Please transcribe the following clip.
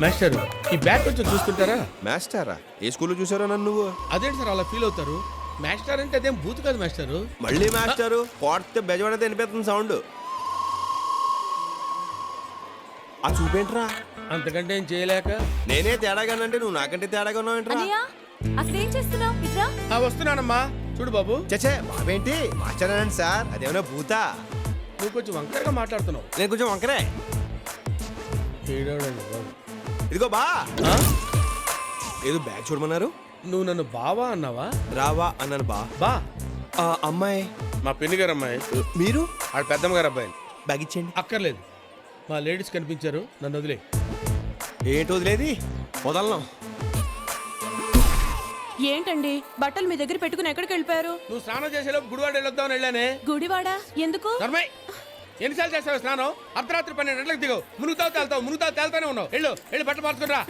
Master ఈ bag కొంచెం చూసుకుంటారా? మాస్టారా? ఏ స్కూల్లో చూసారో నన్ను నువ్వు? అదేంటి సార్ అలా ఫీల్ అవుతారు? మాస్టర్ అంటే అదేం బూత్ కాదు మాస్టరు. మళ్ళీ మాస్టారు కొడితే బెజవాడైతే వినిపిస్తుంది సౌండ్. ఆ చూపేంట్రా? అంతకంటే ఏం చేయలేక నేనే తేడాగానంటే నువ్వు నాకంటే తేడాగా ఉన్నావేంట్రా? అసలేం చేస్తున్నావు? ఇట్రా. వస్తున్నానమ్మా. చూడు బాబు, చచ్చే బాబేంటి మాస్టరేనండి సార్, అదేమన్నా భూతా? నువ్వు కొంచెం వంకరగా మాట్లాడుతున్నావు. నేను కొంచెం వంకరే. ఏడవడండి బాబు. ఇదిగో బా, ఆ? ఏదో బ్యాగ్ చూడమన్నారు. నువ్వు నన్ను బావా అన్నావా? రావా అన్నాను బా. బా ఆ అమ్మాయి మా పిన్ని గారు అమ్మాయి. మీరు? ఆడ పెద్దమ్మ గారు అబ్బాయి. బ్యాగ్ ఇచ్చేయండి. అక్కర్లేదు, మా లేడీస్ కనిపించారు, నన్ను వదిలే. ఏంటి వదిలేది? వదలను. ఏంటండి బట్టలు మీ దగ్గర పెట్టుకుని ఎక్కడికి వెళ్ళిపోయారు? నువ్వు స్నానం చేసేలోపు గుడివాడ వెళ్ళొద్దామని వెళ్ళానే. గుడివాడా? ఎందుకు? నర్మయ్, ఎన్నిసార్లు చేస్తావు స్నానం? అర్ధరాత్రి 12 గంటలకు దిగవు. మునుగుతావు తేలుతావు, మునుగుతావు తేలుతానే ఉన్నావు. వెళ్ళు వెళ్ళి బట్టలు మార్చుకుని రా.